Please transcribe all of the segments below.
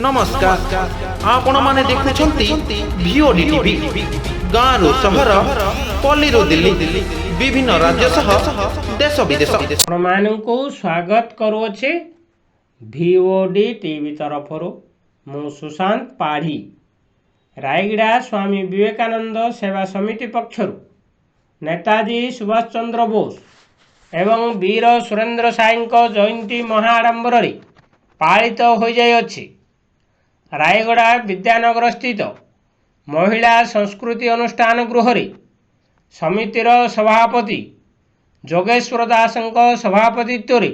नमस्कार आपण माने देखुछंती भिओडी टीवी गाँव सहर पल्ली दिल्ली विभिन्न राज्य सह देश विदेश ଆପଣମାନଙ୍କୁ ସ୍ୱାଗତ କରୁଅଛି ଭିଓଡି ଟିଭି ତରଫରୁ। ମୁଁ ସୁଶାନ୍ତ ପାଢ଼ୀ ରାୟଗଡ଼ା ସ୍ୱାମୀ ବିବେକାନନ୍ଦ ସେବା ସମିତି ପକ୍ଷରୁ ନେତାଜୀ ସୁଭାଷ ଚନ୍ଦ୍ର ବୋଷ ଏବଂ ବୀର ସୁରେନ୍ଦ୍ର ସାଏଙ୍କ ଜୟନ୍ତୀ ମହାଆଡ଼ମ୍ବରରେ ପାଳିତ ହୋଇଯାଇଅଛି। ରାୟଗଡ଼ା ବିଦ୍ୟାନଗର ସ୍ଥିତ ମହିଳା ସଂସ୍କୃତି ଅନୁଷ୍ଠାନ ଗୃହରେ ସମିତିର ସଭାପତି ଯୋଗେଶ୍ୱର ଦାସଙ୍କ ସଭାପତିତ୍ୱରେ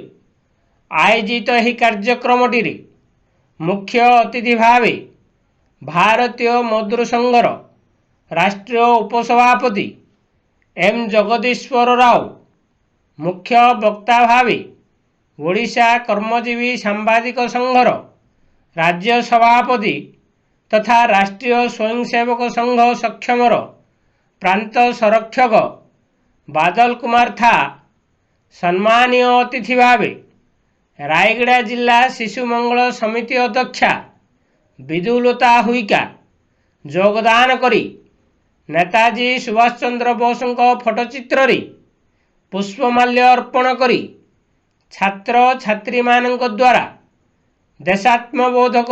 ଆୟୋଜିତ ଏହି କାର୍ଯ୍ୟକ୍ରମଟିରେ ମୁଖ୍ୟ ଅତିଥି ଭାବେ ଭାରତୀୟ ମଜଦୁର ସଂଘର ରାଷ୍ଟ୍ରୀୟ ଉପସଭାପତି ଏମ୍ ଜଗଦୀଶ୍ୱର ରାଓ, ମୁଖ୍ୟ ବକ୍ତା ଭାବେ ଓଡ଼ିଶା କର୍ମଜୀବୀ ସାମ୍ବାଦିକ ସଂଘର ରାଜ୍ୟ ସଭାପତି ତଥା ରାଷ୍ଟ୍ରୀୟ ସ୍ୱୟଂସେବକ ସଂଘ ସକ୍ଷମର ପ୍ରାନ୍ତ ସଂରକ୍ଷକ ବାଦଲ କୁମାର था, ସମ୍ମାନୀୟ ଅତିଥି ଭାବେ ରାୟଗଡ଼ା ଜିଲ୍ଲା ଶିଶୁ ମଙ୍ଗଳ ସମିତି ଅଧ୍ୟକ୍ଷା ବିଦୁଲତା ହୁଇକା ଯୋଗଦାନ କରି ନେତାଜୀ ସୁଭାଷ ଚନ୍ଦ୍ର ବୋଷଙ୍କ ଫଟୋଚିତ୍ରରେ ପୁଷ୍ପମାଲ୍ୟ ଅର୍ପଣ କରି ଛାତ୍ରଛାତ୍ରୀମାନଙ୍କ ଦ୍ୱାରା ଦେଶାତ୍ମବୋଧକ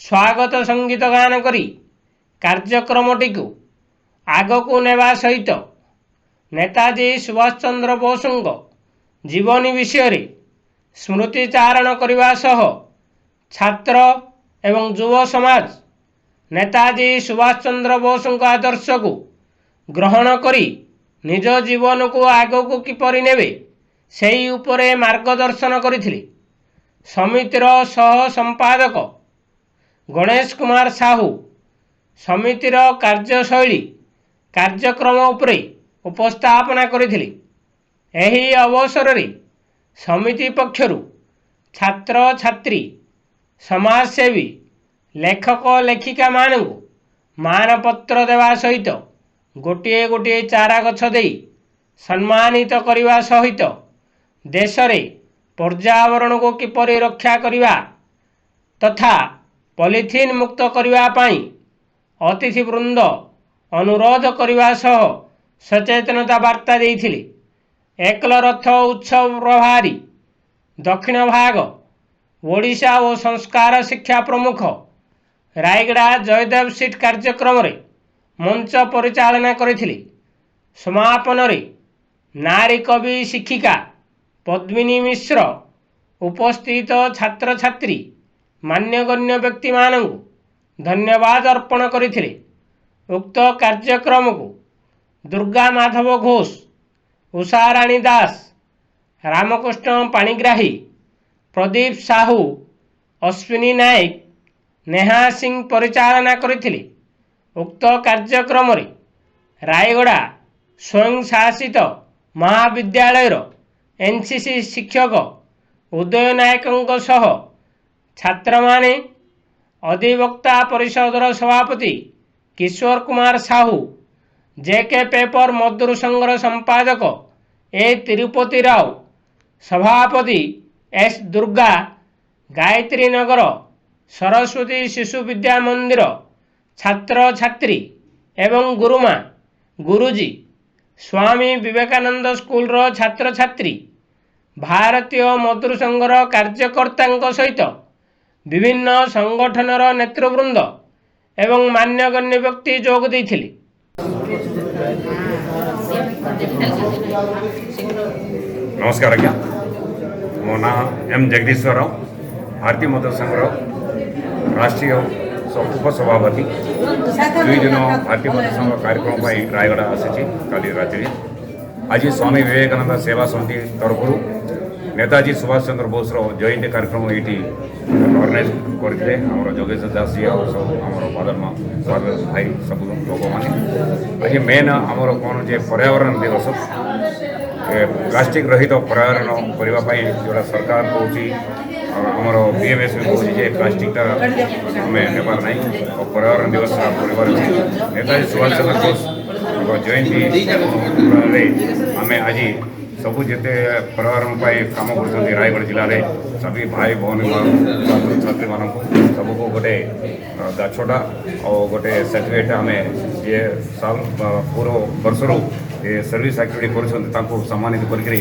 ସ୍ୱାଗତ ସଙ୍ଗୀତ ଗାନ କରି କାର୍ଯ୍ୟକ୍ରମଟିକୁ ଆଗକୁ ନେବା ସହିତ ନେତାଜୀ ସୁଭାଷ ଚନ୍ଦ୍ର ବୋଷଙ୍କ ଜୀବନୀ ବିଷୟରେ ସ୍ମୃତିଚାରଣ କରିବା ସହ ଛାତ୍ର ଏବଂ ଯୁବ ସମାଜ ନେତାଜୀ ସୁଭାଷ ଚନ୍ଦ୍ର ବୋଷଙ୍କ ଆଦର୍ଶକୁ ଗ୍ରହଣ କରି ନିଜ ଜୀବନକୁ ଆଗକୁ କିପରି ନେବେ ସେହି ଉପରେ ମାର୍ଗଦର୍ଶନ କରିଥିଲେ। ସମିତିର ସହ ସମ୍ପାଦକ ଗଣେଶ କୁମାର ସାହୁ ସମିତିର କାର୍ଯ୍ୟଶୈଳୀ କାର୍ଯ୍ୟକ୍ରମ ଉପରେ ଉପସ୍ଥାପନା କରିଥିଲେ। ଏହି ଅବସରରେ ସମିତି ପକ୍ଷରୁ ଛାତ୍ରଛାତ୍ରୀ, ସମାଜସେବୀ, ଲେଖକ ଲେଖିକାମାନଙ୍କୁ ମାନପତ୍ର ଦେବା ସହିତ ଗୋଟିଏ ଗୋଟିଏ ଚାରା ଗଛ ଦେଇ ସମ୍ମାନିତ କରିବା ସହିତ ଦେଶରେ ପର୍ଯ୍ୟାବରଣକୁ କିପରି ରକ୍ଷା କରିବା ତଥା ପଲିଥିନ୍ ମୁକ୍ତ କରିବା ପାଇଁ ଅତିଥିବୃନ୍ଦ ଅନୁରୋଧ କରିବା ସହ ସଚେତନତା ବାର୍ତ୍ତା ଦେଇଥିଲେ। ଏକଲ ରଥ ଉତ୍ସବ ପ୍ରଭାରୀ ଦକ୍ଷିଣ ଭାଗ ଓଡ଼ିଶା ଓ ସଂସ୍କାର ଶିକ୍ଷା ପ୍ରମୁଖ ରାୟଗଡ଼ା ଜୟଦେବ ସିଟ୍ କାର୍ଯ୍ୟକ୍ରମରେ ମଞ୍ଚ ପରିଚାଳନା କରିଥିଲେ। ସମାପନରେ ନାରୀ କବି ଶିକ୍ଷିକା ପଦ୍ମିନୀ ମିଶ୍ର ଉପସ୍ଥିତ ଛାତ୍ରଛାତ୍ରୀ ମାନ୍ୟଗଣ୍ୟ ବ୍ୟକ୍ତିମାନଙ୍କୁ ଧନ୍ୟବାଦ ଅର୍ପଣ କରିଥିଲେ। ଉକ୍ତ କାର୍ଯ୍ୟକ୍ରମକୁ ଦୁର୍ଗା ମାଧବ ଘୋଷ, ଉଷାରାଣୀ ଦାସ, ରାମକୃଷ୍ଣ ପାଣିଗ୍ରାହୀ, ପ୍ରଦୀପ ସାହୁ, ଅଶ୍ୱିନୀ ନାୟକ, ନେହା ସିଂ ପରିଚାଳନା କରିଥିଲେ। ଉକ୍ତ କାର୍ଯ୍ୟକ୍ରମରେ ରାୟଗଡ଼ା ସ୍ୱୟଂଶାସିତ ମହାବିଦ୍ୟାଳୟର ଏନ୍ସିସି ଶିକ୍ଷକ ଉଦୟ ନାୟକଙ୍କ ସହ ଛାତ୍ରମାନେ, ଅଧିବକ୍ତା ପରିଷଦର ସଭାପତି କିଶୋର କୁମାର ସାହୁ, ଜେକେ ପେପର ମଜଦୁର ସଂଘର ସମ୍ପାଦକ ଏ ତିରୁପତି ରାଓ, ସଭାପତି ଏସ୍ ଦୁର୍ଗା, ଗାୟତ୍ରୀ ନଗର ସରସ୍ୱତୀ ଶିଶୁ ବିଦ୍ୟା ମନ୍ଦିର ଛାତ୍ରଛାତ୍ରୀ ଏବଂ ଗୁରୁମା ଗୁରୁଜୀ, ସ୍ୱାମୀ ବିବେକାନନ୍ଦ ସ୍କୁଲର ଛାତ୍ରଛାତ୍ରୀ, ଭାରତୀୟ ମଜଦୁର ସଂଘର କାର୍ଯ୍ୟକର୍ତ୍ତାଙ୍କ ସହିତ ବିଭିନ୍ନ ସଂଗଠନର ନେତୃବୃନ୍ଦ ଏବଂ ମାନ୍ୟଗଣ୍ୟ ବ୍ୟକ୍ତି ଯୋଗ ଦେଇଥିଲେ। नमस्कार आज्ञा, मो ना एम जगदीश्वर राव, भारतीय मजदूर संघर राष्ट्रीय उपसभापति। दुई दिन भारतीय मजदूर संघ कार्यक्रम रायगड़ा आसी काली रात्रि। आज स्वामी विवेकानंद सेवा समिति तरफ नेताजी सुभाष चंद्र बोस जयंती कार्यक्रम ये ऑर्गेनाइज करते जोगेश दास जी और सब आम बादल भाई सब लोक मैंने आज मेन आमर कौन जे पर्यावरण दिवस प्लास्टिक रहित पर्यावरण करने जोड़ा सरकार कौच आमर बीएमएस भी कौच प्लास्टिकटा आम नेबार ना और पर्यावरण दिवस कर नेताजी सुभाष चंद्र बोस जयंती आम आज सबू जिते पर्यावरण कम कर रायगढ़ जिले में सभी भाई भौणी छात्र छात्री मान सबको गोटे गछटा और गोटे सर्टिफिकेट आम ये साल पूरा वर्ष ये सर्विस एक्टिविटी कर सम्मानित करके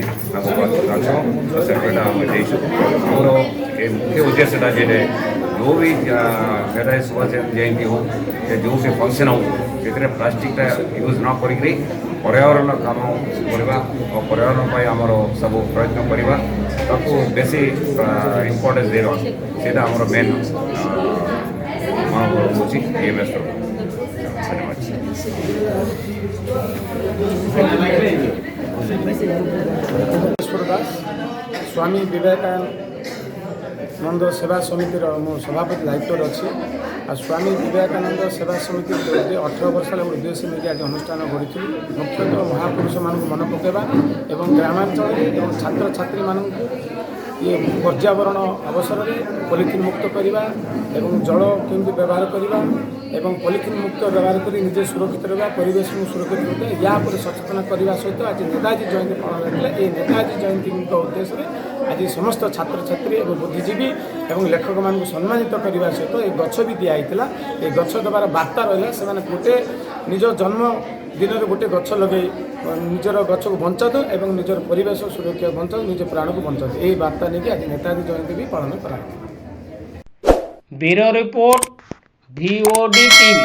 सर्टिफिकेट आम देर ये मुख्य उद्देश्य जे जो भी नेताजी सुभाष जयंती हो जो भी फंक्शन हो से प्लास्टिक यूज न करी पर्यावरण काम करवा और पर्यावरण आमर सब प्रयत्न करवा बेसी इम्पोर्टेंस देवा सेटा आमर मेन मनोभाव हूँ EMS धन्यवाद। स्वामी विवेकानंद सेवा समितिर मो सभापति दायित्व अच्छी आ स्वामी विवेकानंद सेवा समिति 18 वर्ष उद्देश्य नहीं आज अनुष्ठान करी मुख्यतः महापुरुष मान मन पकेवा एवं ग्रामांचल एवं छात्र छात्री मान ये पर्यावरण अवसर में पॉलिथिन मुक्त करवा एवं जल केमती व्यवहार करवा एवं पॉलिथिन मुक्त व्यवहार कर निजे सुरक्षित रहा परिवेश को सुरक्षित रखा या सचेतन करने सहित आज नेताजी जयंती पालन होता है। नेताजी जयंती उद्देश्य आज समस्त छात्र छात्री एवं बुद्धिजीवी एवं लेखक मान सम्मानित करने सहित ये गछ भी दिखाई ये गछ देवार बार्ता रहा से गोटे निज जन्म दिन में गोटे गछ लगे निजर गछ को बचातु एवं निजर परिवेश सुरक्षा बचातु निज प्राण को बचातु यही बार्ता नहीं आज नेताजी जयंती भी पालन करा। Bureau report VOD TV।